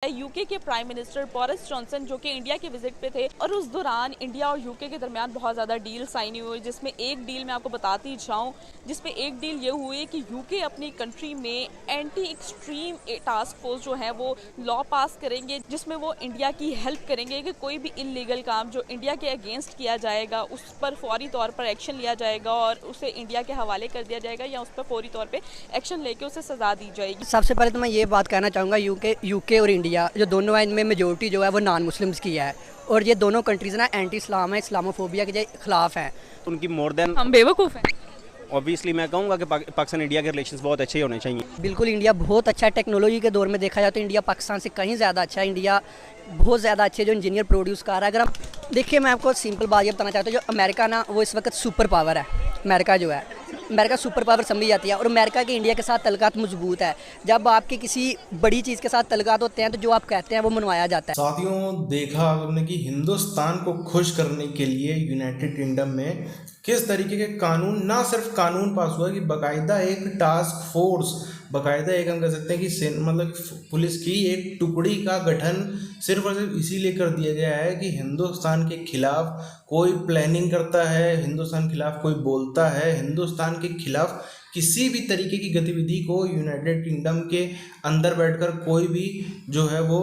है यूके के prime minister Boris Johnson जो कि इंडिया के विजिट पे थे और उस दौरान इंडिया और यूके के दरमियान बहुत ज़्यादा डील साइन हुई, जिसमें एक डील मैं आपको बताती जाऊँ, जिसमें एक डील ये हुई कि यूके अपनी कंट्री में एंटी एक्सट्रीम टास्क फोर्स जो है वो लॉ पास करेंगे, जिसमें वो इंडिया की हेल्प करेंगे कि कोई भी इलीगल काम जो इंडिया के अगेंस्ट किया जाएगा उस पर फौरी तौर पर एक्शन लिया जाएगा और उसे इंडिया के हवाले कर दिया जाएगा या उस पर फौरी तौर पे एक्शन लेके उसे सज़ा दी जाएगी। सबसे पहले तो मैं ये बात कहना चाहूँगा, यूके और इंडिया जो दोनों हैं, इनमें मेजोरिटी जो है वो नॉन मुस्लिम्स की है और ये दोनों कंट्रीज़ ना एंटी इस्लाम है, इस्लामोफोबिया के खिलाफ हैं। उनकी मोर देन हम बेवकूफ़ हैं। ऑब्वियसली मैं कहूँगा कि पाकिस्तान इंडिया के रिलेशंस बहुत अच्छे होने चाहिए। बिल्कुल, इंडिया बहुत अच्छा है। टेक्नोलॉजी के दौर में देखा जाए तो इंडिया पाकिस्तान से कहीं ज़्यादा अच्छा है। इंडिया बहुत ज़्यादा अच्छे जो इंजीनियर प्रोड्यूस कर रहा है। अगर हम देखिए, मैं आपको सिंपल बात ये बताना चाहता हूँ, जो अमेरिका ना वो इस वक्त सुपर पावर है। अमेरिका सुपर पावर समझी जाती है और अमेरिका के इंडिया के साथ तल्लुकात मजबूत है। जब आपके किसी बड़ी चीज़ के साथ तल्लुकात होते हैं तो जो आप कहते हैं वो मनवाया जाता है। साथियों, देखा आपने कि हिंदुस्तान को खुश करने के लिए यूनाइटेड किंगडम में किस तरीके के कानून, ना सिर्फ कानून पास हुआ कि बाकायदा एक टास्क फोर्स, बाकायदा एक हम कह सकते हैं कि मतलब पुलिस की एक टुकड़ी का गठन सिर्फ और सिर्फ इसीलिए कर दिया गया है कि हिंदुस्तान के खिलाफ कोई प्लानिंग करता है, हिंदुस्तान के खिलाफ कोई बोलता है, हिंदुस्तान के खिलाफ किसी भी तरीके की गतिविधि को यूनाइटेड किंगडम के अंदर बैठकर कोई भी जो है वो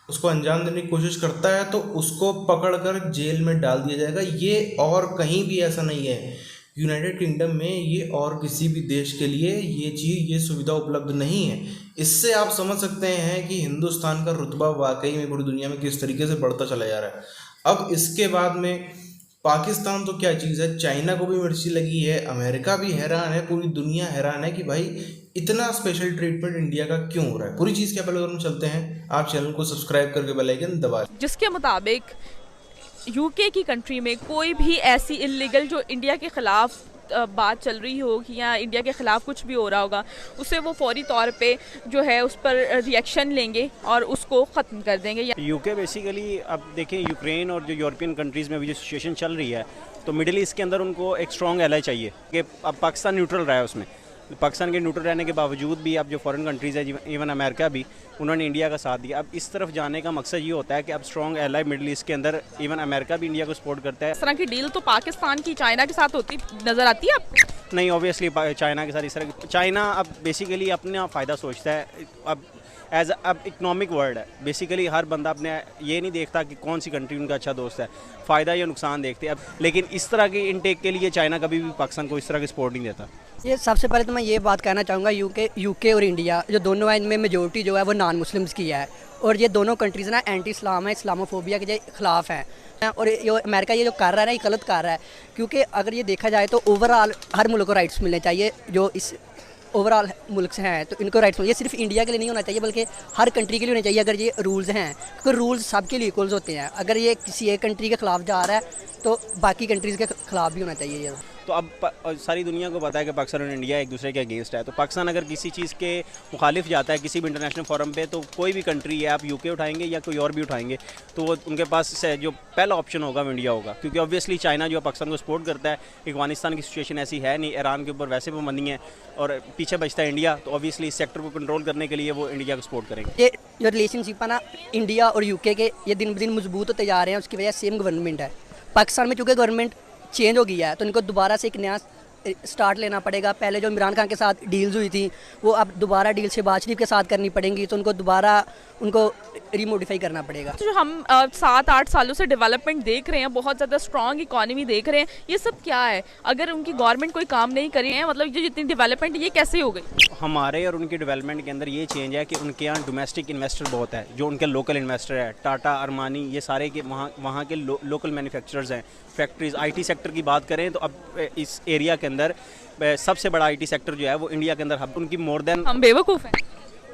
उसको अंजाम देने की कोशिश करता है तो उसको पकड़कर जेल में डाल दिया जाएगा। ये और कहीं भी ऐसा नहीं है यूनाइटेड किंगडम में, ये और किसी भी देश के लिए ये सुविधा उपलब्ध नहीं है। इससे आप समझ सकते हैं कि हिंदुस्तान का रुतबा वाकई में पूरी दुनिया में किस तरीके से बढ़ता चला जा रहा है। अब इसके बाद में पाकिस्तान तो क्या चीज़ है, चाइना को भी मिर्ची लगी है, अमेरिका भी हैरान है, पूरी दुनिया हैरान है कि भाई इतना स्पेशल ट्रीटमेंट इंडिया का क्यों हो रहा है। पूरी चीज़ क्या, पहले हम चलते हैं, आप चैनल को सब्सक्राइब करके बेल आइकन दबा। जिसके मुताबिक यूके की कंट्री में कोई भी ऐसी इलीगल जो इंडिया के ख़िलाफ़ बात चल रही होगी या इंडिया के ख़िलाफ़ कुछ भी हो रहा होगा, उसे वो फौरी तौर पे जो है उस पर रिएक्शन लेंगे और उसको ख़त्म कर देंगे। यूके बेसिकली, अब देखें यूक्रेन और जो यूरोपियन कंट्रीज़ में अभी जो सिचुएशन चल रही है तो मिडिल ईस्ट के अंदर उनको एक स्ट्रॉन्ग एलाई चाहिए कि अब पाकिस्तान न्यूट्रल रहा है उसमें। पाकिस्तान के न्यूट्रल रहने के बावजूद भी अब जो फॉरेन कंट्रीज़ है, इवन अमेरिका भी, उन्होंने इंडिया का साथ दिया। अब इस तरफ जाने का मकसद ये होता है कि अब स्ट्रॉन्ग एलाई मिडिल ईस्ट के अंदर, इवन अमेरिका भी इंडिया को सपोर्ट करता है। इस तरह की डील तो पाकिस्तान की चाइना के साथ होती नज़र आती है आपको? नहीं, ऑब्वियसली चाइना के साथ इस तरह, चाइना अब बेसिकली अपना फ़ायदा सोचता है। अब इकनॉमिक वर्ल्ड है, बेसिकली हर बंदा अपने ये नहीं देखता कि कौन सी कंट्री उनका अच्छा दोस्त है, फ़ायदा या नुकसान देखते हैं। अब लेकिन इस तरह की इनटेक के लिए चाइना कभी भी पाकिस्तान को इस तरह की सपोर्ट नहीं देता। ये सबसे पहले तो मैं ये बात कहना चाहूँगा, यूके और इंडिया जो दोनों हैं, इनमें मेजोरिटी जो है वो नॉन मुस्लिम्स की है और ये दोनों कंट्रीज़ ना एंटी इस्लाम है, इस्लामोफोबिया के खिलाफ हैं और ये अमेरिका ये जो कर रहा है ना, ये गलत कर रहा है। क्योंकि अगर ये देखा जाए तो ओवरऑल हर मुल्क को राइट्स मिलने चाहिए, जो इस ओवरऑल मुल्क से हैं तो इनको राइट्स, ये सिर्फ इंडिया के लिए नहीं होना चाहिए बल्कि हर कंट्री के लिए होना चाहिए। अगर ये रूल्स हैं, क्योंकि रूल्स सबके लिए इक्वल्स होते हैं। अगर ये किसी एक कंट्री के ख़िलाफ़ जा रहा है तो बाकी कंट्रीज़ के ख़िलाफ़ भी होना चाहिए ये। तो अब सारी दुनिया को पता है कि पाकिस्तान और इंडिया एक दूसरे के अगेंस्ट है, तो पाकिस्तान अगर किसी चीज़ के मुखालिफ जाता है किसी भी इंटरनेशनल फोरम पे, तो कोई भी कंट्री है, आप यूके उठाएंगे या कोई और भी उठाएंगे, तो वो उनके पास जो पहला ऑप्शन होगा वो इंडिया होगा। क्योंकि ऑब्वियसली चाइना जो पाकिस्तान को सपोर्ट करता है, अफगानिस्तान की सिचुएशन ऐसी है नहीं, ईरान के ऊपर वैसे पाबंदी है और पीछे बचता है इंडिया, तो ऑब्वियसली इस सेक्टर को कंट्रोल करने के लिए वो इंडिया को सपोर्ट करेंगे। ये जो रिलेशनशिप है ना इंडिया और यूके के, ये दिन ब दिन मजबूत होते जा रहे हैं। उसकी वजह सेम गवर्नमेंट है पाकिस्तान में, चूँकि गवर्नमेंट चेंज हो गया है तो इनको दोबारा से एक नया स्टार्ट लेना पड़ेगा। पहले जो इमरान खान के साथ डील्स हुई थी वो अब दोबारा डील शहबाज शरीफ के साथ करनी पड़ेंगी, तो उनको दोबारा उनको रिमोडिफाई करना पड़ेगा। तो जो हम 7-8 सालों से डेवलपमेंट देख रहे हैं, बहुत ज़्यादा स्ट्रॉन्ग इकॉनमी देख रहे हैं, ये सब क्या है? अगर उनकी गवर्नमेंट कोई काम नहीं कर रही है, मतलब ये जितनी डेवलपमेंट ये कैसे हो गई? हमारे और उनकी डेवलपमेंट के अंदर ये चेंज है कि उनके यहाँ डोमेस्टिक इन्वेस्टर बहुत है, जो उनके लोकल इन्वेस्टर है, टाटा, अरमानी, ये सारे के वहाँ के लोकल मैन्युफैक्चरर्स हैं, फैक्ट्रीज़। आईटी सेक्टर की बात करें तो अब इस एरिया के अंदर सबसे बड़ा आईटी सेक्टर जो है वो इंडिया के अंदर हब, उनकी मोर देन। हम बेवकूफ़ हैं।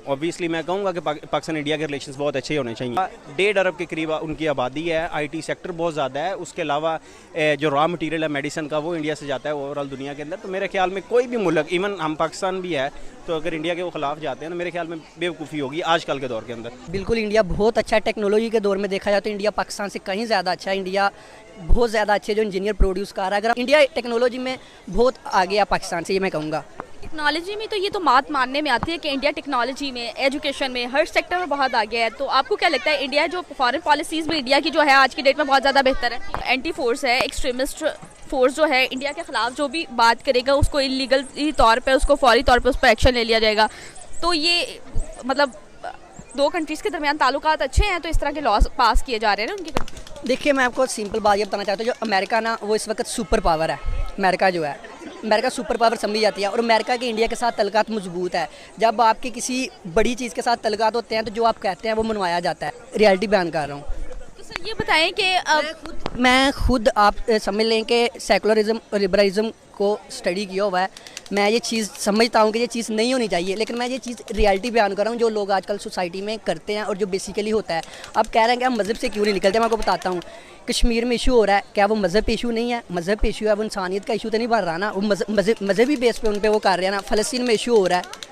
ऑब्वियसली मैं कहूँगा कि पाकिस्तान इंडिया के रिलेशंस बहुत अच्छे होने चाहिए। 1.5 अरब के करीब उनकी आबादी है, आईटी सेक्टर बहुत ज़्यादा है, उसके अलावा जो रॉ मटेरियल है मेडिसिन का वो इंडिया से जाता है ओवरऑल दुनिया के अंदर। तो मेरे ख्याल में कोई भी मुल्क, इवन हम पाकिस्तान भी है, तो अगर इंडिया के वो खिलाफ जाते हैं तो मेरे ख्याल में बेवकूफ़ी होगी आजकल के दौर के अंदर। बिल्कुल, इंडिया बहुत अच्छा है। टेक्नोलॉजी के दौर में देखा जाए तो इंडिया पाकिस्तान से कहीं ज़्यादा अच्छा है। इंडिया बहुत ज़्यादा अच्छे जो इंजीनियर प्रोड्यूस कर रहा है। अगर इंडिया टेक्नोलॉजी में बहुत आगे है पाकिस्तान से, ये मैं कहूँगा। टेक्नोलॉजी में तो ये तो बात मानने में आती है कि इंडिया टेक्नोलॉजी में, एजुकेशन में, हर सेक्टर में बहुत आगे है। तो आपको क्या लगता है इंडिया जो फॉरेन पॉलिसीज़ में इंडिया की जो है आज की डेट में बहुत ज़्यादा बेहतर है? एंटी फोर्स है, एक्सट्रीमिस्ट फोर्स जो है इंडिया के ख़िलाफ़ जो भी बात करेगा उसको इलीगल तौर पर, उसको फौरी तौर पर उस पर एक्शन ले लिया जाएगा। तो ये मतलब दो कंट्रीज़ के दरमियान ताल्लुकात अच्छे हैं, तो इस तरह के लॉज पास किए जा रहे हैं ना उनके। देखिए, मैं आपको सिंपल बात ये बताना चाहता हूँ, जो अमेरिका ना वो इस वक्त सुपर पावर है। अमेरिका जो है, अमेरिका सुपर पावर समझी जाती है और अमेरिका के इंडिया के साथ तल्लुकात मजबूत है। जब आपके किसी बड़ी चीज़ के साथ तल्लुकात होते हैं तो जो आप कहते हैं वो मनवाया जाता है। रियलिटी बयान कर रहा हूँ। तो सर ये बताएं कि मैं खुद आप समझ लें कि सेकुलरिज्म और लिबरलिज्म को स्टडी किया हुआ है। मैं ये चीज़ समझता हूँ कि ये चीज़ नहीं होनी चाहिए, लेकिन मैं ये चीज़ रियलिटी बयान कर रहा हूँ जो लोग आजकल सोसाइटी में करते हैं और जो बेसिकली होता है। अब कह रहे हैं कि हम मज़हब से क्यों नहीं निकलते, मैं आपको बताता हूँ। कश्मीर में इशू हो रहा है, क्या वो मज़हब पे इशू नहीं है? मज़हब पे इशू है, वो इंसानियत का इशू तो नहीं बन रहा ना, वो मज़हबी बेस पे उन पे वो कर रहे हैं ना। फ़लस्तीन में इशू हो रहा है,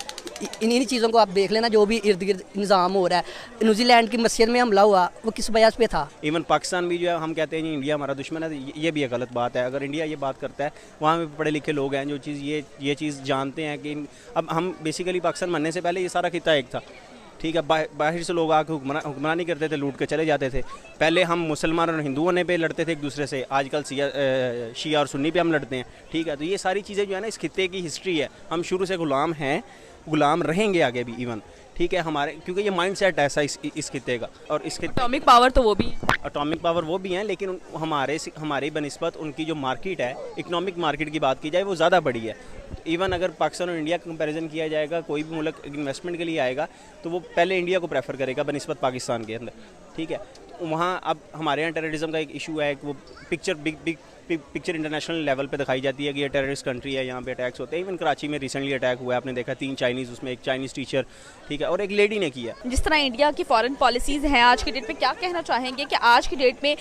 इन्हीं चीज़ों को आप देख लेना, जो भी इर्द गिर्द निज़ाम हो रहा है। न्यूजीलैंड की मस्जिद में हमला हुआ, वो किस वजह पे था? इवन पाकिस्तान भी जो है, हम कहते हैं कि इंडिया हमारा दुश्मन है, तो ये भी एक गलत बात है। अगर इंडिया ये बात करता है, वहाँ पे पढ़े लिखे लोग हैं जो चीज़ ये चीज़ जानते हैं कि अब हम बेसिकली पाकिस्तान बनने से पहले ये सारा खिता एक था, ठीक है। बाहर से लोग आके हुक्मरानी करते थे, लूट के चले जाते थे। पहले हम मुसलमान और हिंदू होने पे लड़ते थे एक दूसरे से, आजकल शिया और सुन्नी पे हम लड़ते हैं, ठीक है। तो ये सारी चीज़ें जो है ना, इस खित्ते की हिस्ट्री है। हम शुरू से गुलाम हैं, गुलाम रहेंगे आगे भी इवन, ठीक है हमारे, क्योंकि ये माइंड सेट ऐसा इस खित्ते का। और इसके एटॉमिक पावर तो वो भी है। एटॉमिक पावर वो भी हैं, लेकिन हमारे बनिस्बत उनकी जो मार्केट है, इकोनॉमिक मार्केट की बात की जाए, वो ज़्यादा बड़ी है। इवन अगर पाकिस्तान और इंडिया का कंपैरिजन किया जाएगा, कोई भी मुल्क इन्वेस्टमेंट के लिए आएगा तो वो पहले इंडिया को प्रेफर करेगा बनिस्बत पाकिस्तान के अंदर, ठीक है। तो वहाँ अब हमारे यहाँ टेररिज्म का एक इशू है, वो पिक्चर इंटरनेशनल लेवल पे दिखाई जाती है कि ये टेररिस्ट कंट्री है, यहाँ पे अटैक्स होते हैं। इवन कराची में रिसेंटली अटैक हुआ है, आपने देखा, 3 चाइनीज़, उसमें एक चाइनीज़ टीचर, ठीक है, और एक लेडी ने किया। जिस तरह इंडिया की फॉरेन पॉलिसीज़ हैं आज की डेट में, क्या कहना चाहेंगे कि आज की डेट में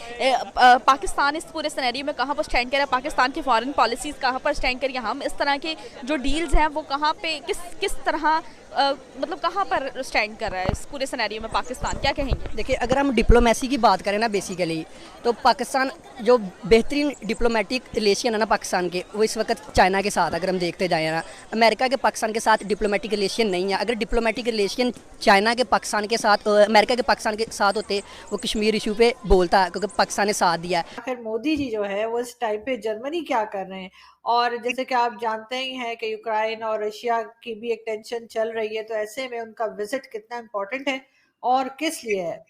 पाकिस्तान इस पूरे सिनेरियो में कहाँ पर स्टैंड कर रहा है? पाकिस्तान की फॉरेन पॉलिसीज़ कहाँ पर स्टैंड करिए? हम इस तरह के जो डील्स हैं वो कहाँ पे किस तरह मतलब कहाँ पर स्टैंड कर रहा है इस पूरे सिनेरियो में पाकिस्तान? क्या कहेंगे? देखिए, अगर हम डिप्लोमेसी की बात करें ना बेसिकली, तो पाकिस्तान जो बेहतरीन डिप्लोमेटिक रिलेशन है ना पाकिस्तान के, वो इस वक्त चाइना के साथ, अगर हम देखते जाएँ ना, अमेरिका के पाकिस्तान के साथ डिप्लोमेटिक रिलेशन नहीं है। अगर डिप्लोमेटिक रिलेशन चाइना के पाकिस्तान के साथ, अमेरिका के पाकिस्तान के साथ होते, वो कश्मीर इशू पे बोलता है, क्योंकि पाकिस्तान ने साथ दिया है। आखिर मोदी जी जो है वो इस टाइम पे जर्मनी क्या कर रहे हैं? और जैसे कि आप जानते ही हैं कि यूक्रेन और रशिया की भी एक टेंशन चल रही है, तो ऐसे में उनका विजिट कितना इम्पोर्टेंट है और किस लिए है?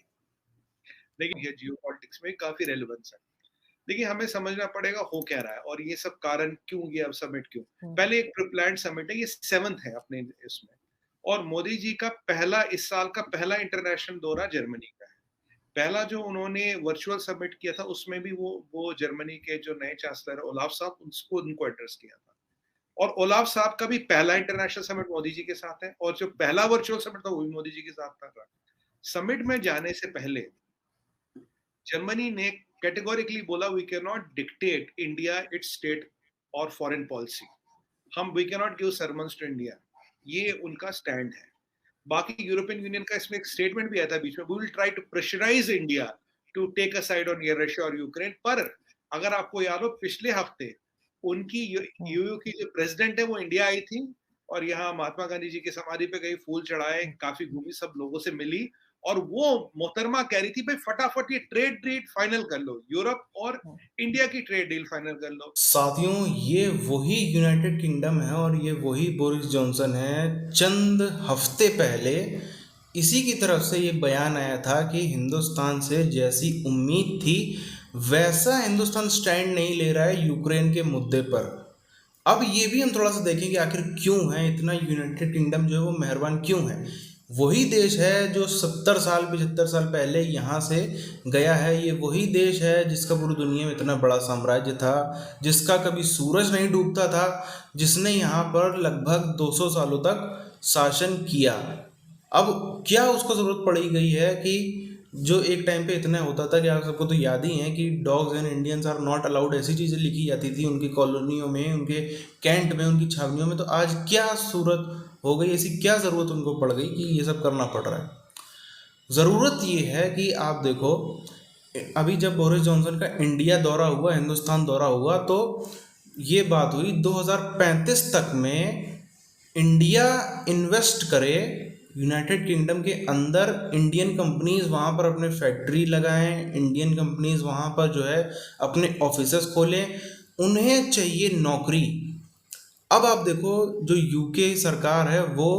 लेकिन ये जियो पॉलिटिक्स में काफी रेलिवेंस है। देखिए, हमें समझना पड़ेगा हो क्या रहा है और ये सब कारण क्यों, ये अब समिट क्यों। पहले एक प्रीप्लान्ड समिट है, ये 7th है अपने इसमें, और मोदी जी का इस साल का पहला इंटरनेशनल दौरा जर्मनी का है। पहला जो उन्होंने वर्चुअल समिट किया था, उसमें भी वो जर्मनी के जो नए चांसलर ओलाफ साहब, उनको एड्रेस किया था। और ओलाफ साहब का भी पहला इंटरनेशनल समिट मोदी जी के साथ है, और जो पहला वर्चुअल समिट था वो भी मोदी जी के साथ था। समिट में जाने से पहले जर्मनी ने कैटेगोरिकली बोला, we can not dictate India its state और foreign policy. We can not give sermons to India, ये उनका स्टैंड है। बाकी यूरोपियन यूनियन का इसमें एक स्टेटमेंट भी आया था बीच में, we will try to pressurise India to take a side on Russia और यूक्रेन। पर अगर आपको याद हो, पिछले हफ्ते उनकी यूयू की जो प्रेसिडेंट है वो इंडिया आई थी, और यहाँ महात्मा गांधी जी की समाधि पे गई, फूल चढ़ाए, काफी घूमी, सब लोगों से मिली, और वो मोहतरमा कह रही थी, भाई फटाफट ये ट्रेड डील फाइनल कर लो, यूरोप और इंडिया की ट्रेड डील फाइनल कर लो। साथियों, ये वही यूनाइटेड किंगडम है और ये वही बोरिस जॉनसन है। चंद हफ्ते पहले इसी की तरफ से ये बयान आया था कि हिंदुस्तान से जैसी उम्मीद थी वैसा हिंदुस्तान स्टैंड नहीं ले रहा है यूक्रेन के मुद्दे पर। अब ये भी हम थोड़ा सा देखेंगे आखिर क्यों है इतना यूनाइटेड किंगडम जो है वो मेहरबान क्यों है। वही देश है जो 70 साल 75 साल पहले यहाँ से गया है। ये वही देश है जिसका पूरी दुनिया में इतना बड़ा साम्राज्य था, जिसका कभी सूरज नहीं डूबता था, जिसने यहाँ पर लगभग 200 सालों तक शासन किया। अब क्या उसको ज़रूरत पड़ी गई है कि जो एक टाइम पे इतना होता था कि आप सबको तो याद ही है कि dogs and Indians are not allowed, ऐसी चीज़ें लिखी जाती थी उनकी कॉलोनियों में, उनके कैंट में, उनकी छावनियों में। तो आज क्या सूरत हो गई, ऐसी क्या ज़रूरत उनको पड़ गई कि ये सब करना पड़ रहा है। ज़रूरत ये है कि आप देखो, अभी जब बोरिस जॉनसन का इंडिया दौरा हुआ, हिंदुस्तान दौरा हुआ, तो ये बात हुई 2035 तक में इंडिया इन्वेस्ट करे यूनाइटेड किंगडम के अंदर, इंडियन कंपनीज वहाँ पर अपने फैक्ट्री लगाएं, इंडियन कंपनीज वहाँ पर जो है अपने ऑफिसेस खोलें, उन्हें चाहिए नौकरी। अब आप देखो जो यूके सरकार है वो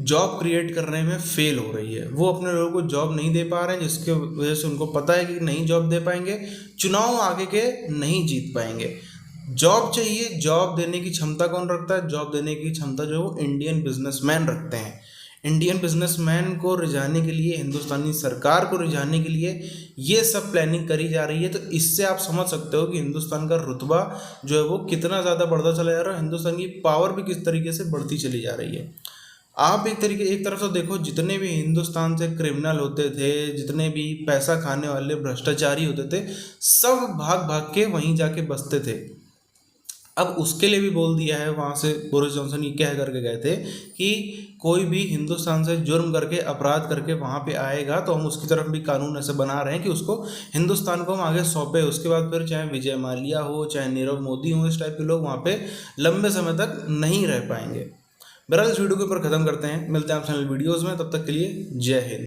जॉब क्रिएट करने में फेल हो रही है, वो अपने लोगों को जॉब नहीं दे पा रहे हैं, जिसके वजह से उनको पता है कि नहीं जॉब दे पाएंगे, चुनाव आगे के नहीं जीत पाएंगे। जॉब चाहिए, जॉब देने की क्षमता कौन रखता है? जॉब देने की क्षमता जो वो इंडियन बिजनेसमैन रखते हैं। इंडियन बिजनेसमैन को रिझाने के लिए, हिंदुस्तानी सरकार को रिझाने के लिए ये सब प्लानिंग करी जा रही है। तो इससे आप समझ सकते हो कि हिंदुस्तान का रुतबा जो है वो कितना ज़्यादा बढ़ता चला जा रहा है, हिंदुस्तान की पावर भी किस तरीके से बढ़ती चली जा रही है। आप एक तरफ से देखो, जितने भी हिंदुस्तान से क्रिमिनल होते थे, जितने भी पैसा खाने वाले भ्रष्टाचारी होते थे, सब भाग भाग के वहीं जाके बसते थे। अब उसके लिए भी बोल दिया है, वहाँ से बोरिस जॉनसन ये कह करके गए थे कि कोई भी हिंदुस्तान से जुर्म करके, अपराध करके वहाँ पे आएगा तो हम उसकी तरफ भी कानून ऐसे बना रहे हैं कि उसको हिंदुस्तान को हम आगे सौंपे। उसके बाद फिर चाहे विजय माल्या हो, चाहे नीरव मोदी हो, इस टाइप के लोग वहाँ पे लंबे समय तक नहीं रह पाएंगे। बहरहाल इस वीडियो के ऊपर ख़त्म करते हैं, मिलते हैं आप चैनल वीडियोज़ में, तब तक के लिए जय हिंद।